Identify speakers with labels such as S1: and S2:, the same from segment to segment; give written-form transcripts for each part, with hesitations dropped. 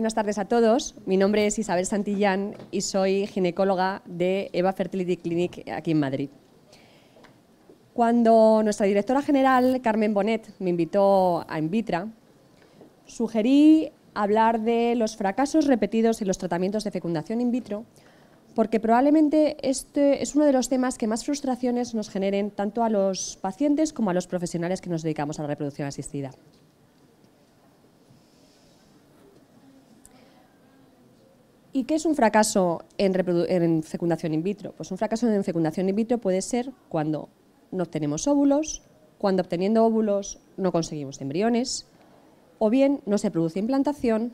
S1: Buenas tardes a todos. Mi nombre es Isabel Santillán y soy ginecóloga de Eva Fertility Clinic aquí en Madrid. Cuando nuestra directora general, Carmen Bonet, me invitó a Invitra, sugerí hablar de los fracasos repetidos en los tratamientos de fecundación in vitro, porque probablemente este es uno de los temas que más frustraciones nos generen tanto a los pacientes como a los profesionales que nos dedicamos a la reproducción asistida. ¿Y qué es un fracaso en fecundación in vitro? Pues un fracaso en fecundación in vitro puede ser cuando no obtenemos óvulos, cuando obteniendo óvulos no conseguimos embriones, o bien no se produce implantación,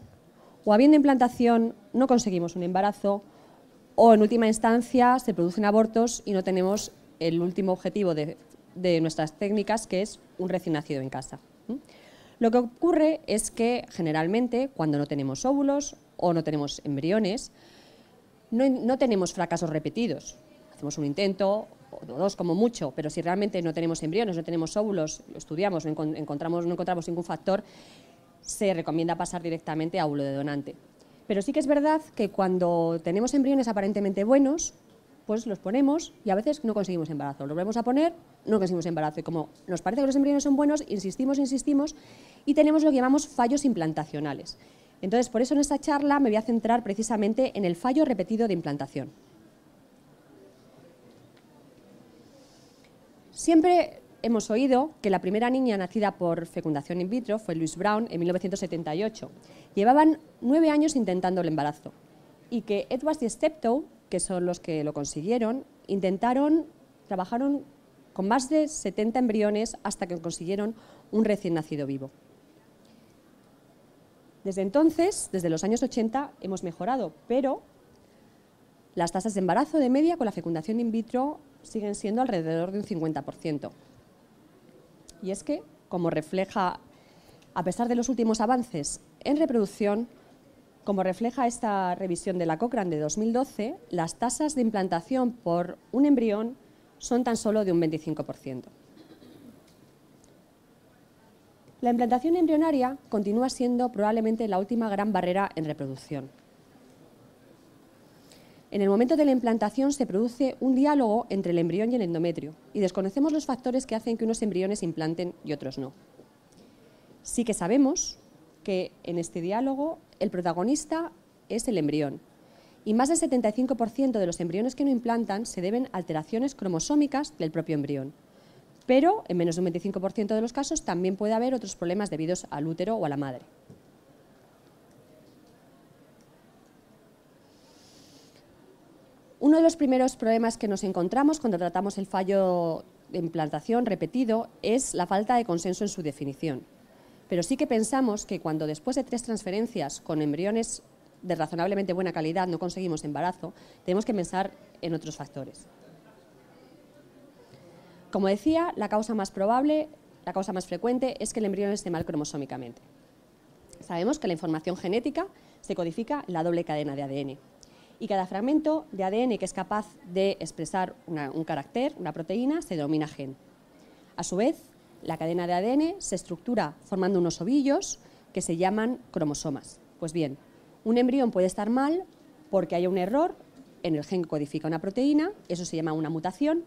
S1: o habiendo implantación no conseguimos un embarazo, o en última instancia se producen abortos y no tenemos el último objetivo de nuestras técnicas, que es un recién nacido en casa. Lo que ocurre es que generalmente cuando no tenemos óvulos o no tenemos embriones, no tenemos fracasos repetidos. Hacemos un intento, o dos como mucho, pero si realmente no tenemos embriones, no tenemos óvulos, lo estudiamos, no encontramos ningún factor, se recomienda pasar directamente a óvulo de donante. Pero sí que es verdad que cuando tenemos embriones aparentemente buenos, pues los ponemos y a veces no conseguimos embarazo. Los volvemos a poner, no conseguimos embarazo. Y como nos parece que los embriones son buenos, insistimos y tenemos lo que llamamos fallos implantacionales. Entonces, por eso en esta charla me voy a centrar precisamente en el fallo repetido de implantación. Siempre hemos oído que la primera niña nacida por fecundación in vitro fue Louise Brown en 1978. Llevaban 9 años intentando el embarazo y que Edwards y Steptoe, que son los que lo consiguieron, trabajaron con más de 70 embriones hasta que consiguieron un recién nacido vivo. Desde entonces, desde los años 80, hemos mejorado, pero las tasas de embarazo de media con la fecundación in vitro siguen siendo alrededor de un 50%. Y es que, como refleja, a pesar de los últimos avances en reproducción, como refleja esta revisión de la Cochrane de 2012, las tasas de implantación por un embrión son tan solo de un 25%. La implantación embrionaria continúa siendo probablemente la última gran barrera en reproducción. En el momento de la implantación se produce un diálogo entre el embrión y el endometrio y desconocemos los factores que hacen que unos embriones implanten y otros no. Sí que sabemos que en este diálogo el protagonista es el embrión y más del 75% de los embriones que no implantan se deben a alteraciones cromosómicas del propio embrión. Pero en menos de un 25% de los casos también puede haber otros problemas debidos al útero o a la madre. Uno de los primeros problemas que nos encontramos cuando tratamos el fallo de implantación repetido es la falta de consenso en su definición. Pero sí que pensamos que cuando después de 3 transferencias con embriones de razonablemente buena calidad no conseguimos embarazo, tenemos que pensar en otros factores. Como decía, la causa más probable, la causa más frecuente es que el embrión esté mal cromosómicamente. Sabemos que la información genética se codifica en la doble cadena de ADN y cada fragmento de ADN que es capaz de expresar un carácter, una proteína, se denomina gen. A su vez, la cadena de ADN se estructura formando unos ovillos que se llaman cromosomas. Pues bien, un embrión puede estar mal porque haya un error en el gen que codifica una proteína, eso se llama una mutación,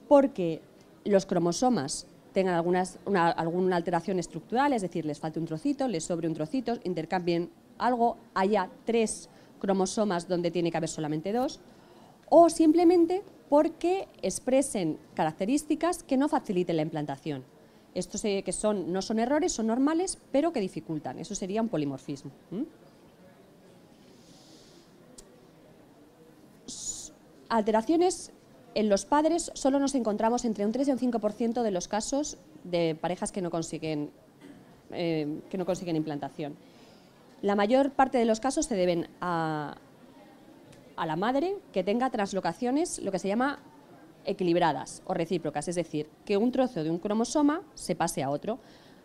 S1: porque los cromosomas tengan alguna alteración estructural, es decir, les falte un trocito, les sobre un trocito, intercambien algo, haya 3 cromosomas donde tiene que haber solamente 2, o simplemente porque expresen características que no faciliten la implantación. Estos que no son errores, son normales, pero que dificultan. Eso sería un polimorfismo. Alteraciones en los padres solo nos encontramos entre un 3 y un 5% de los casos de parejas que no consiguen implantación. La mayor parte de los casos se deben a la madre que tenga translocaciones, lo que se llama equilibradas o recíprocas, es decir, que un trozo de un cromosoma se pase a otro.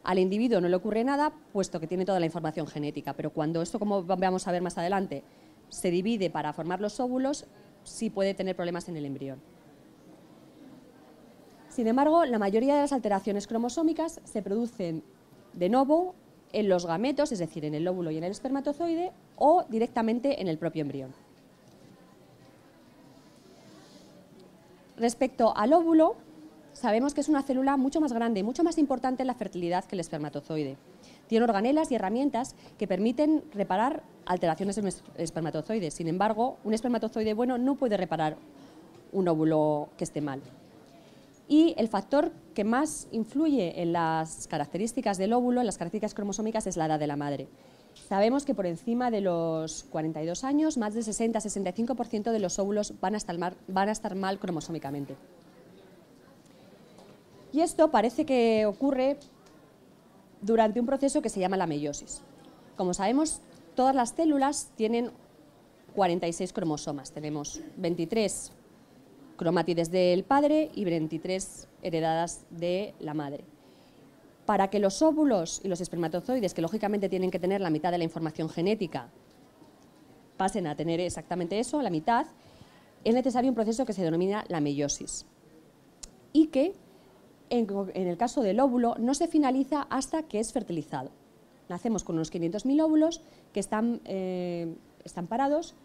S1: Al individuo no le ocurre nada, puesto que tiene toda la información genética, pero cuando esto, como vamos a ver más adelante, se divide para formar los óvulos, sí puede tener problemas en el embrión. Sin embargo, la mayoría de las alteraciones cromosómicas se producen de novo en los gametos, es decir, en el óvulo y en el espermatozoide, o directamente en el propio embrión. Respecto al óvulo, sabemos que es una célula mucho más grande, mucho más importante en la fertilidad que el espermatozoide. Tiene organelas y herramientas que permiten reparar alteraciones en los espermatozoides. Sin embargo, un espermatozoide bueno no puede reparar un óvulo que esté mal. Y el factor que más influye en las características del óvulo, en las características cromosómicas, es la edad de la madre. Sabemos que por encima de los 42 años, más del 60-65% de los óvulos van a estar mal cromosómicamente. Y esto parece que ocurre durante un proceso que se llama la meiosis. Como sabemos, todas las células tienen 46 cromosomas. Tenemos 23 cromátides del padre y 23 heredadas de la madre. Para que los óvulos y los espermatozoides, que lógicamente tienen que tener la mitad de la información genética, pasen a tener exactamente eso, la mitad, es necesario un proceso que se denomina la meiosis. Y que, en el caso del óvulo, no se finaliza hasta que es fertilizado. Nacemos con unos 500.000 óvulos que están parados,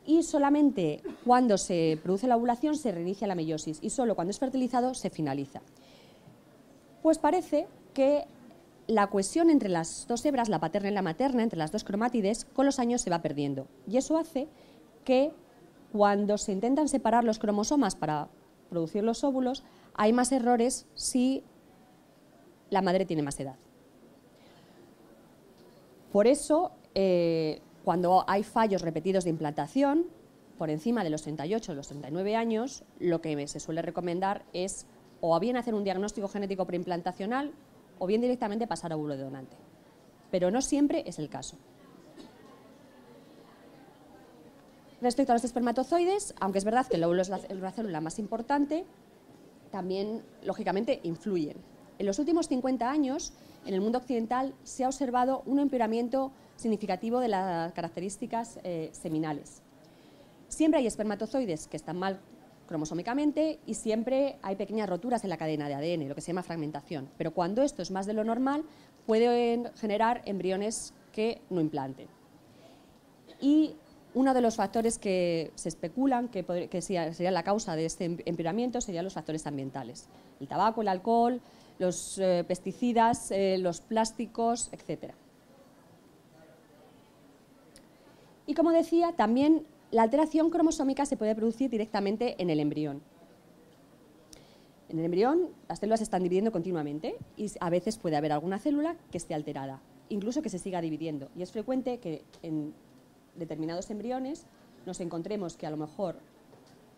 S1: y solamente cuando se produce la ovulación se reinicia la meiosis, y solo cuando es fertilizado se finaliza. Pues parece que la cohesión entre las dos hebras, la paterna y la materna, entre las dos cromátides, con los años se va perdiendo. Y eso hace que cuando se intentan separar los cromosomas para producir los óvulos, hay más errores si la madre tiene más edad. Por eso, cuando hay fallos repetidos de implantación, por encima de los 38 o los 39 años, lo que se suele recomendar es o bien hacer un diagnóstico genético preimplantacional o bien directamente pasar a óvulo de donante. Pero no siempre es el caso. Respecto a los espermatozoides, aunque es verdad que el óvulo es la célula más importante, también, lógicamente, influyen. En los últimos 50 años, en el mundo occidental, se ha observado un empeoramiento significativo de las características seminales. Siempre hay espermatozoides que están mal cromosómicamente y siempre hay pequeñas roturas en la cadena de ADN, lo que se llama fragmentación. Pero cuando esto es más de lo normal, pueden generar embriones que no implanten. Y uno de los factores que se especulan que sería la causa de este empeoramiento serían los factores ambientales. El tabaco, el alcohol, los pesticidas, los plásticos, etc. Y como decía, también la alteración cromosómica se puede producir directamente en el embrión. En el embrión las células se están dividiendo continuamente y a veces puede haber alguna célula que esté alterada, incluso que se siga dividiendo. Y es frecuente que en determinados embriones nos encontremos que a lo mejor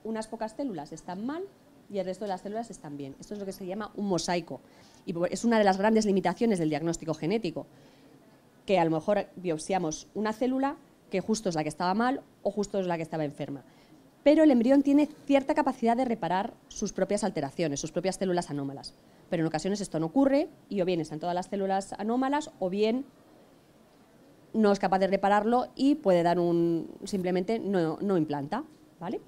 S1: unas pocas células están mal y el resto de las células están bien. Esto es lo que se llama un mosaico y es una de las grandes limitaciones del diagnóstico genético, que a lo mejor biopsiamos una célula que justo es la que estaba mal o justo es la que estaba enferma. Pero el embrión tiene cierta capacidad de reparar sus propias alteraciones, sus propias células anómalas. Pero en ocasiones esto no ocurre y o bien están todas las células anómalas o bien no es capaz de repararlo y puede dar simplemente no implanta, ¿vale?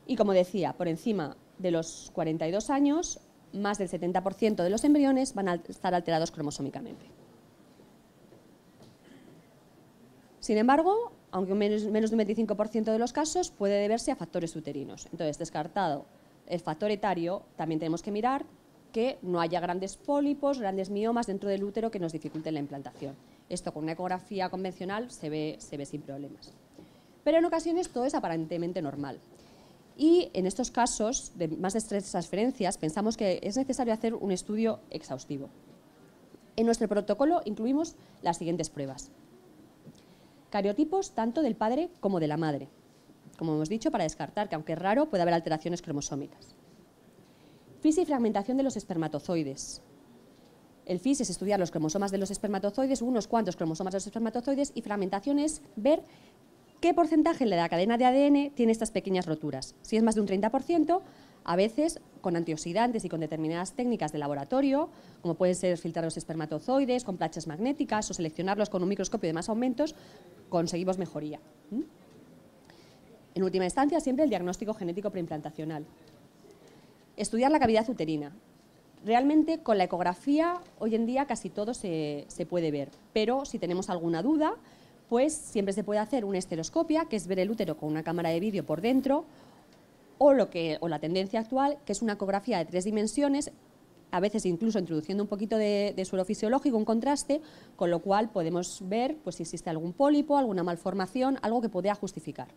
S1: Y como decía, por encima de los 42 años, más del 70% de los embriones van a estar alterados cromosómicamente. Sin embargo, aunque menos de un 25% de los casos puede deberse a factores uterinos. Entonces, descartado el factor etario, también tenemos que mirar que no haya grandes pólipos, grandes miomas dentro del útero que nos dificulten la implantación. Esto con una ecografía convencional se ve sin problemas. Pero en ocasiones todo es aparentemente normal. Y en estos casos de más de 3 transferencias pensamos que es necesario hacer un estudio exhaustivo. En nuestro protocolo incluimos las siguientes pruebas. Cariotipos tanto del padre como de la madre, como hemos dicho, para descartar que, aunque es raro, puede haber alteraciones cromosómicas. FIS y fragmentación de los espermatozoides. El FIS es estudiar los cromosomas de los espermatozoides, unos cuantos cromosomas de los espermatozoides, y fragmentación es ver qué porcentaje de la cadena de ADN tiene estas pequeñas roturas. Si es más de un 30%, a veces con antioxidantes y con determinadas técnicas de laboratorio, como pueden ser filtrar los espermatozoides con planchas magnéticas o seleccionarlos con un microscopio de más aumentos, conseguimos mejoría. En última instancia, siempre el diagnóstico genético preimplantacional. Estudiar la cavidad uterina. Realmente con la ecografía hoy en día casi todo se puede ver, pero si tenemos alguna duda, pues siempre se puede hacer una esteroscopia, que es ver el útero con una cámara de vídeo por dentro, o la tendencia actual, que es una ecografía de 3 dimensiones, a veces incluso introduciendo un poquito de suelo fisiológico, un contraste, con lo cual podemos ver pues, si existe algún pólipo, alguna malformación, algo que pueda justificar.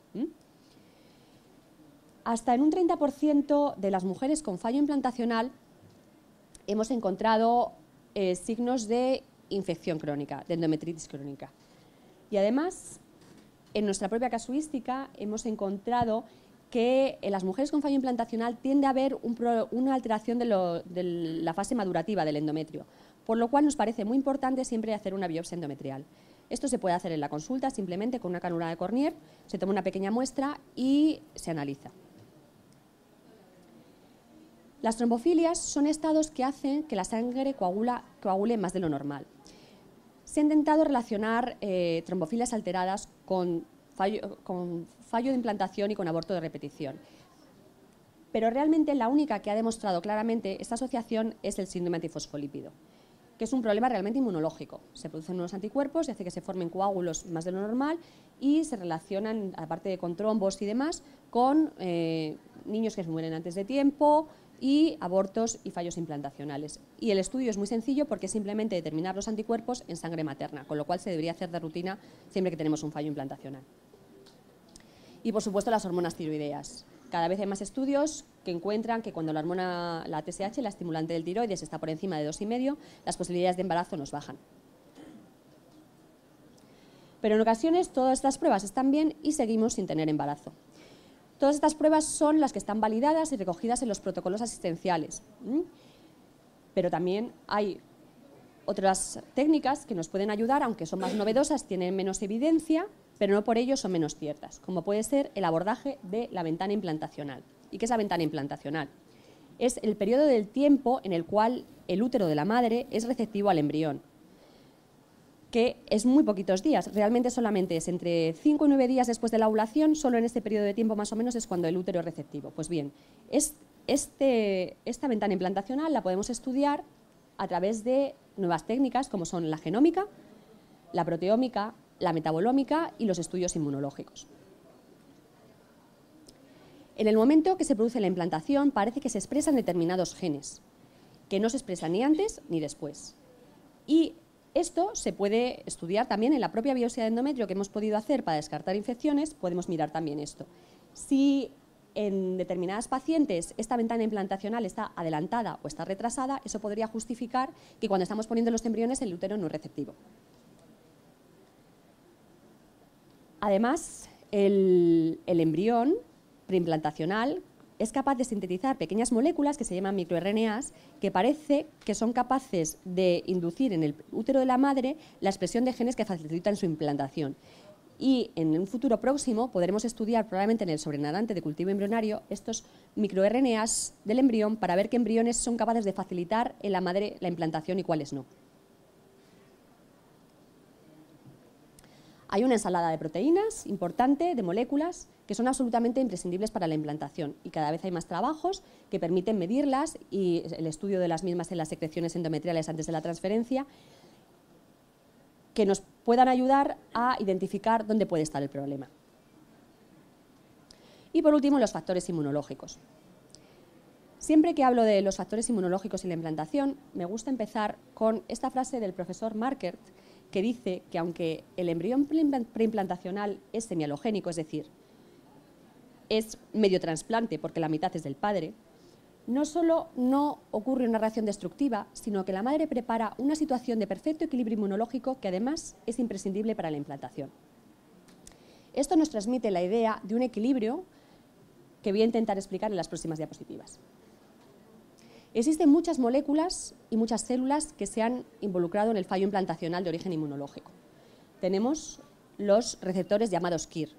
S1: Hasta en un 30% de las mujeres con fallo implantacional hemos encontrado signos de infección crónica, de endometritis crónica. Y además, en nuestra propia casuística hemos encontrado que en las mujeres con fallo implantacional tiende a haber una alteración de la fase madurativa del endometrio, por lo cual nos parece muy importante siempre hacer una biopsia endometrial. Esto se puede hacer en la consulta simplemente con una cánula de Cornier, se toma una pequeña muestra y se analiza. Las trombofilias son estados que hacen que la sangre coagule más de lo normal. Se ha intentado relacionar trombofilias alteradas con fallo de implantación y con aborto de repetición. Pero realmente la única que ha demostrado claramente esta asociación es el síndrome antifosfolípido, que es un problema realmente inmunológico. Se producen unos anticuerpos y hace que se formen coágulos más de lo normal y se relacionan, aparte con trombos y demás, con niños que se mueren antes de tiempo y abortos y fallos implantacionales. Y el estudio es muy sencillo porque es simplemente determinar los anticuerpos en sangre materna, con lo cual se debería hacer de rutina siempre que tenemos un fallo implantacional. Y por supuesto las hormonas tiroideas. Cada vez hay más estudios que encuentran que cuando la TSH, la estimulante del tiroides, está por encima de 2,5, las posibilidades de embarazo nos bajan. Pero en ocasiones todas estas pruebas están bien y seguimos sin tener embarazo. Todas estas pruebas son las que están validadas y recogidas en los protocolos asistenciales. Pero también hay otras técnicas que nos pueden ayudar, aunque son más novedosas, tienen menos evidencia, pero no por ello son menos ciertas, como puede ser el abordaje de la ventana implantacional. ¿Y qué es la ventana implantacional? Es el periodo del tiempo en el cual el útero de la madre es receptivo al embrión, que es muy poquitos días, realmente solamente es entre 5 y 9 días después de la ovulación, solo en este periodo de tiempo más o menos es cuando el útero es receptivo. Pues bien, esta ventana implantacional la podemos estudiar a través de nuevas técnicas como son la genómica, la proteómica, la metabolómica y los estudios inmunológicos. En el momento que se produce la implantación parece que se expresan determinados genes, que no se expresan ni antes ni después. Y esto se puede estudiar también en la propia biopsia de endometrio que hemos podido hacer para descartar infecciones, podemos mirar también esto. Si en determinadas pacientes esta ventana implantacional está adelantada o está retrasada, eso podría justificar que cuando estamos poniendo los embriones el útero no es receptivo. Además, el embrión preimplantacional es capaz de sintetizar pequeñas moléculas que se llaman microRNAs, que parece que son capaces de inducir en el útero de la madre la expresión de genes que facilitan su implantación. Y en un futuro próximo podremos estudiar probablemente en el sobrenadante de cultivo embrionario estos microRNAs del embrión para ver qué embriones son capaces de facilitar en la madre la implantación y cuáles no. Hay una ensalada de proteínas importante, de moléculas, que son absolutamente imprescindibles para la implantación y cada vez hay más trabajos que permiten medirlas y el estudio de las mismas en las secreciones endometriales antes de la transferencia que nos puedan ayudar a identificar dónde puede estar el problema. Y por último, los factores inmunológicos. Siempre que hablo de los factores inmunológicos y la implantación, me gusta empezar con esta frase del profesor Markert, que dice que aunque el embrión preimplantacional es semialogénico, es decir, es medio trasplante porque la mitad es del padre, no solo no ocurre una reacción destructiva, sino que la madre prepara una situación de perfecto equilibrio inmunológico que además es imprescindible para la implantación. Esto nos transmite la idea de un equilibrio que voy a intentar explicar en las próximas diapositivas. Existen muchas moléculas y muchas células que se han involucrado en el fallo implantacional de origen inmunológico. Tenemos los receptores llamados KIR,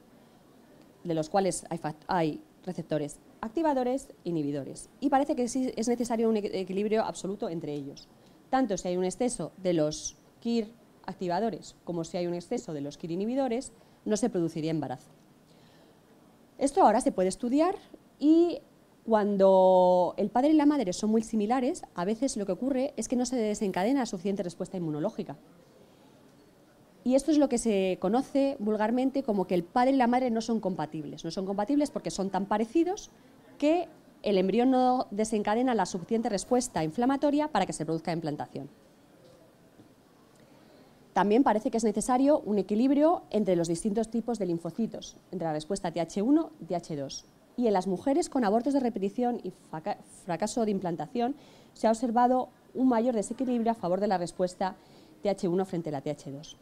S1: de los cuales hay receptores activadores e inhibidores. Y parece que es necesario un equilibrio absoluto entre ellos. Tanto si hay un exceso de los KIR activadores como si hay un exceso de los KIR inhibidores, no se produciría embarazo. Esto ahora se puede estudiar y Cuando el padre y la madre son muy similares, a veces lo que ocurre es que no se desencadena suficiente respuesta inmunológica. Y esto es lo que se conoce vulgarmente como que el padre y la madre no son compatibles. No son compatibles porque son tan parecidos que el embrión no desencadena la suficiente respuesta inflamatoria para que se produzca implantación. También parece que es necesario un equilibrio entre los distintos tipos de linfocitos, entre la respuesta Th1 y Th2. Y en las mujeres con abortos de repetición y fracaso de implantación se ha observado un mayor desequilibrio a favor de la respuesta Th1 frente a la Th2.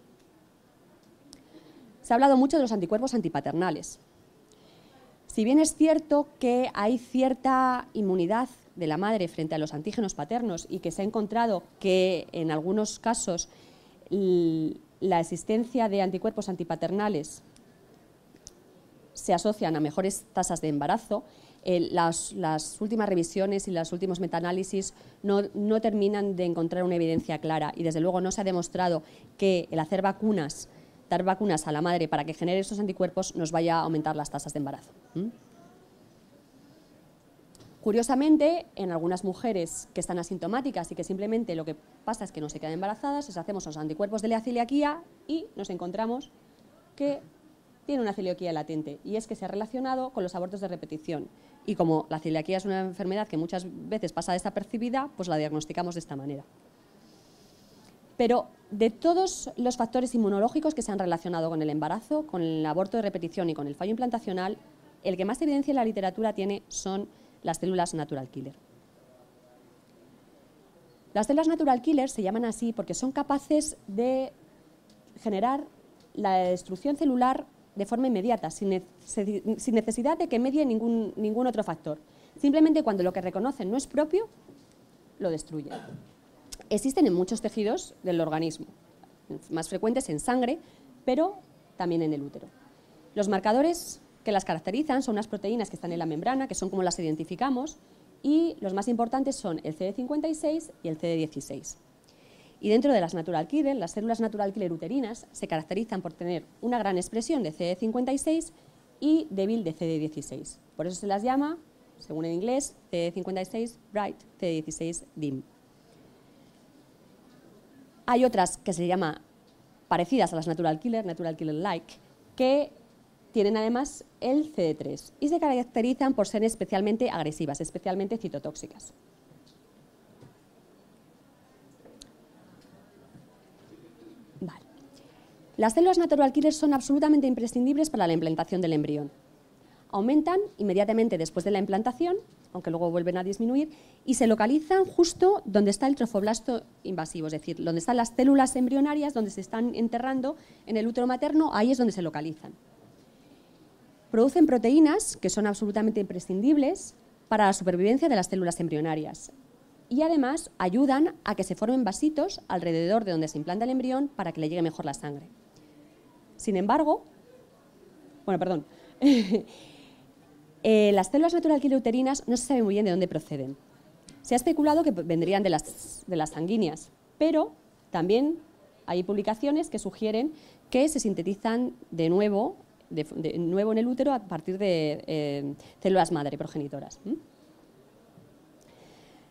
S1: Se ha hablado mucho de los anticuerpos antipaternales. Si bien es cierto que hay cierta inmunidad de la madre frente a los antígenos paternos y que se ha encontrado que en algunos casos la existencia de anticuerpos antipaternales se asocian a mejores tasas de embarazo, las últimas revisiones y los últimos metaanálisis no terminan de encontrar una evidencia clara y desde luego no se ha demostrado que el hacer vacunas, dar vacunas a la madre para que genere esos anticuerpos nos vaya a aumentar las tasas de embarazo. Curiosamente, en algunas mujeres que están asintomáticas y que simplemente lo que pasa es que no se quedan embarazadas, les hacemos los anticuerpos de la celiaquía y nos encontramos que tiene una celiaquía latente y es que se ha relacionado con los abortos de repetición. Y como la celiaquía es una enfermedad que muchas veces pasa desapercibida, pues la diagnosticamos de esta manera. Pero de todos los factores inmunológicos que se han relacionado con el embarazo, con el aborto de repetición y con el fallo implantacional, el que más evidencia en la literatura tiene son las células natural killer. Las células natural killer se llaman así porque son capaces de generar la destrucción celular de forma inmediata, sin necesidad de que medie ningún otro factor. Simplemente cuando lo que reconocen no es propio, lo destruyen. Existen en muchos tejidos del organismo, más frecuentes en sangre, pero también en el útero. Los marcadores que las caracterizan son unas proteínas que están en la membrana, que son como las identificamos, y los más importantes son el CD56 y el CD16. Y dentro de las natural killer, las células natural killer uterinas se caracterizan por tener una gran expresión de CD56 y débil de CD16. Por eso se las llama, según en inglés, CD56 bright, CD16 dim. Hay otras que se llaman parecidas a las natural killer like, que tienen además el CD3 y se caracterizan por ser especialmente agresivas, especialmente citotóxicas. Vale. Las células natural killer son absolutamente imprescindibles para la implantación del embrión. Aumentan inmediatamente después de la implantación, aunque luego vuelven a disminuir, y se localizan justo donde está el trofoblasto invasivo, es decir, donde están las células embrionarias, donde se están enterrando en el útero materno, ahí es donde se localizan. Producen proteínas que son absolutamente imprescindibles para la supervivencia de las células embrionarias y además ayudan a que se formen vasitos alrededor de donde se implanta el embrión para que le llegue mejor la sangre. Sin embargo, las células natural killer uterinas no se sabe muy bien de dónde proceden. Se ha especulado que vendrían de las sanguíneas, pero también hay publicaciones que sugieren que se sintetizan de nuevo en el útero a partir de células madre progenitoras.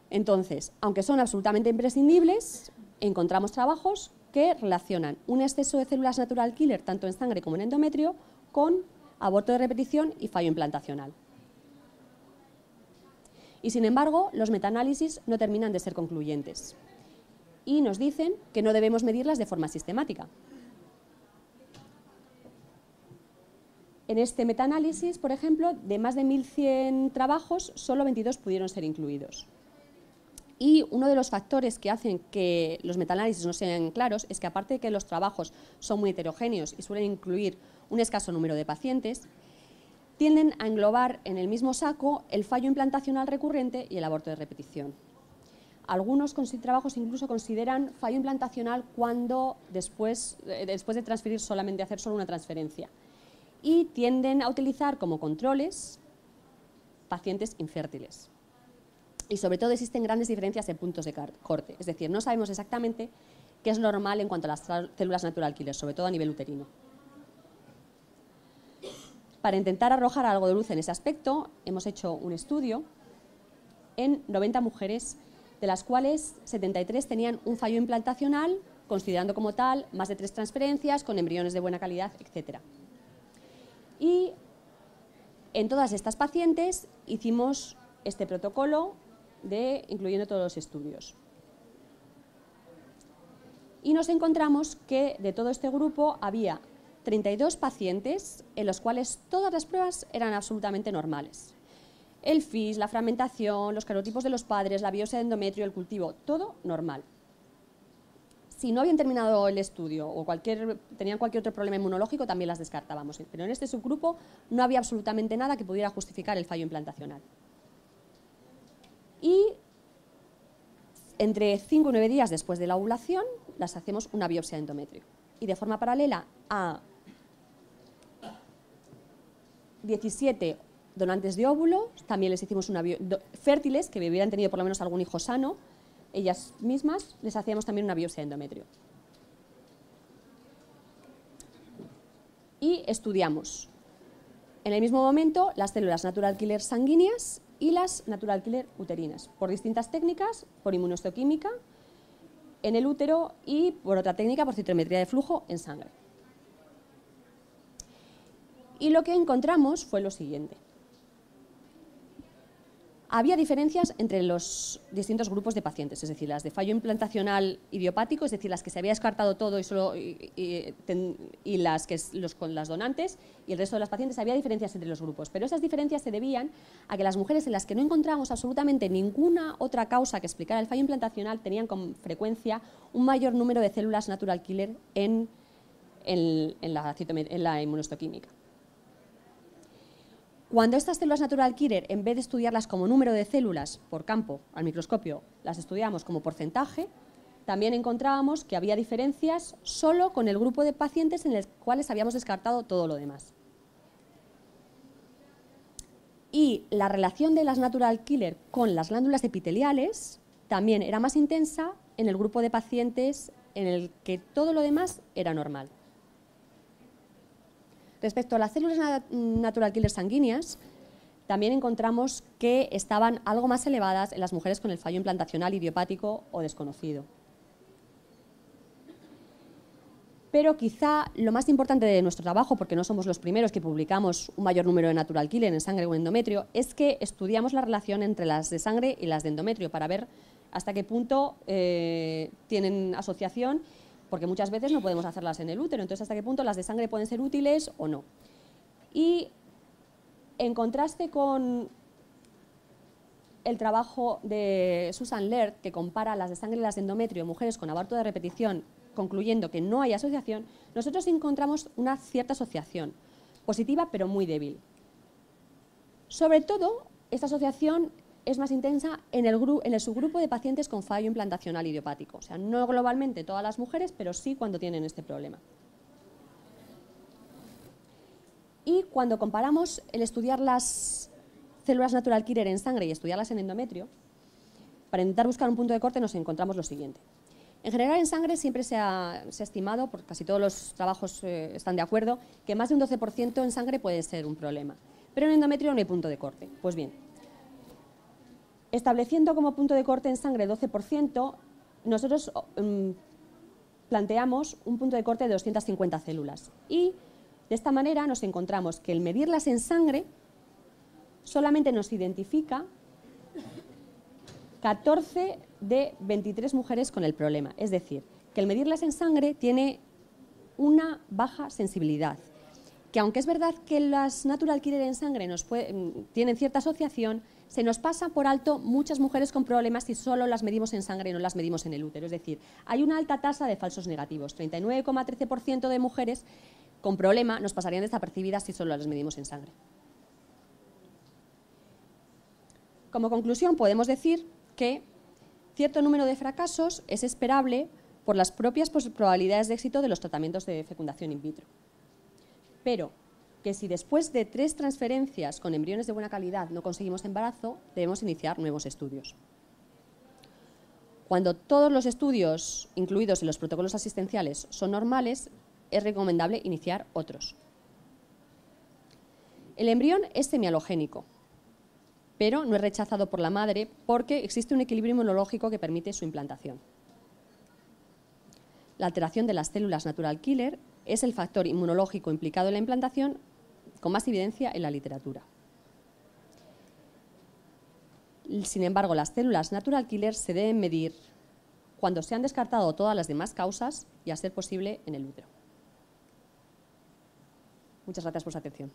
S1: Entonces, aunque son absolutamente imprescindibles, encontramos trabajos que relacionan un exceso de células natural killer, tanto en sangre como en endometrio, con aborto de repetición y fallo implantacional. Y sin embargo, los metaanálisis no terminan de ser concluyentes y nos dicen que no debemos medirlas de forma sistemática. En este metaanálisis, por ejemplo, de más de 1.100 trabajos, solo 22 pudieron ser incluidos. Y uno de los factores que hacen que los metaanálisis no sean claros es que, aparte de que los trabajos son muy heterogéneos y suelen incluir un escaso número de pacientes, tienden a englobar en el mismo saco el fallo implantacional recurrente y el aborto de repetición. Algunos trabajos incluso consideran fallo implantacional cuando después de transferir solamente hacer solo una transferencia. Y tienden a utilizar como controles pacientes infértiles. Y sobre todo existen grandes diferencias en puntos de corte, es decir, no sabemos exactamente qué es normal en cuanto a las células natural killer, sobre todo a nivel uterino. Para intentar arrojar algo de luz en ese aspecto, hemos hecho un estudio en 90 mujeres, de las cuales 73 tenían un fallo implantacional, considerando como tal más de 3 transferencias, con embriones de buena calidad, etc. Y en todas estas pacientes hicimos este protocolo incluyendo todos los estudios. Y nos encontramos que de todo este grupo había 32 pacientes en los cuales todas las pruebas eran absolutamente normales. El FIS, la fragmentación, los carotipos de los padres, la biopsia de endometrio, el cultivo, todo normal. Si no habían terminado el estudio o tenían cualquier otro problema inmunológico, también las descartábamos. Pero en este subgrupo no había absolutamente nada que pudiera justificar el fallo implantacional. Y entre 5 y 9 días después de la ovulación, las hacemos una biopsia de endometrio. Y de forma paralela a 17 donantes de óvulos, también les hicimos fértiles, que hubieran tenido por lo menos algún hijo sano, ellas mismas, les hacíamos también una biopsia de endometrio. Y estudiamos en el mismo momento las células natural killer sanguíneas y las natural killer uterinas, por distintas técnicas, por inmunohistoquímica en el útero y por otra técnica, por citometría de flujo en sangre. Y lo que encontramos fue lo siguiente. Había diferencias entre los distintos grupos de pacientes, es decir, las de fallo implantacional idiopático, es decir, las que se había descartado todo y con las donantes, y el resto de las pacientes. Había diferencias entre los grupos, pero esas diferencias se debían a que las mujeres en las que no encontramos absolutamente ninguna otra causa que explicara el fallo implantacional tenían con frecuencia un mayor número de células natural killer en la inmunohistoquímica. Cuando estas células natural killer, en vez de estudiarlas como número de células por campo al microscopio, las estudiamos como porcentaje, también encontrábamos que había diferencias solo con el grupo de pacientes en los cuales habíamos descartado todo lo demás. Y la relación de las natural killer con las glándulas epiteliales también era más intensa en el grupo de pacientes en el que todo lo demás era normal. Respecto a las células natural killer sanguíneas, también encontramos que estaban algo más elevadas en las mujeres con el fallo implantacional idiopático o desconocido. Pero quizá lo más importante de nuestro trabajo, porque no somos los primeros que publicamos un mayor número de natural killer en sangre o endometrio, es que estudiamos la relación entre las de sangre y las de endometrio para ver hasta qué punto tienen asociación, porque muchas veces no podemos hacerlas en el útero, entonces hasta qué punto las de sangre pueden ser útiles o no. Y en contraste con el trabajo de Susan Laird, que compara las de sangre y las de endometrio en mujeres con aborto de repetición, concluyendo que no hay asociación, nosotros encontramos una cierta asociación, positiva pero muy débil. Sobre todo, esta asociación es más intensa en el subgrupo de pacientes con fallo implantacional idiopático. O sea, no globalmente todas las mujeres, pero sí cuando tienen este problema. Y cuando comparamos el estudiar las células natural killer en sangre y estudiarlas en endometrio, para intentar buscar un punto de corte nos encontramos lo siguiente. En general en sangre siempre se ha estimado, porque casi todos los trabajos están de acuerdo, que más de un 12% en sangre puede ser un problema. Pero en endometrio no hay punto de corte. Pues bien, estableciendo como punto de corte en sangre 12%, nosotros planteamos un punto de corte de 250 células. Y de esta manera nos encontramos que el medirlas en sangre solamente nos identifica 14 de 23 mujeres con el problema. Es decir, que el medirlas en sangre tiene una baja sensibilidad. Que aunque es verdad que las natural killer en sangre tienen cierta asociación, se nos pasa por alto muchas mujeres con problemas si solo las medimos en sangre y no las medimos en el útero. Es decir, hay una alta tasa de falsos negativos. 39,13% de mujeres con problema nos pasarían desapercibidas si solo las medimos en sangre. Como conclusión, podemos decir que cierto número de fracasos es esperable por las propias probabilidades de éxito de los tratamientos de fecundación in vitro. Pero que si después de 3 transferencias con embriones de buena calidad no conseguimos embarazo, debemos iniciar nuevos estudios. Cuando todos los estudios incluidos en los protocolos asistenciales son normales, es recomendable iniciar otros. El embrión es semialogénico. pero no es rechazado por la madre porque existe un equilibrio inmunológico que permite su implantación. La alteración de las células natural killer es el factor inmunológico implicado en la implantación con más evidencia en la literatura. Sin embargo, las células natural killer se deben medir cuando se han descartado todas las demás causas y, a ser posible, en el útero. Muchas gracias por su atención.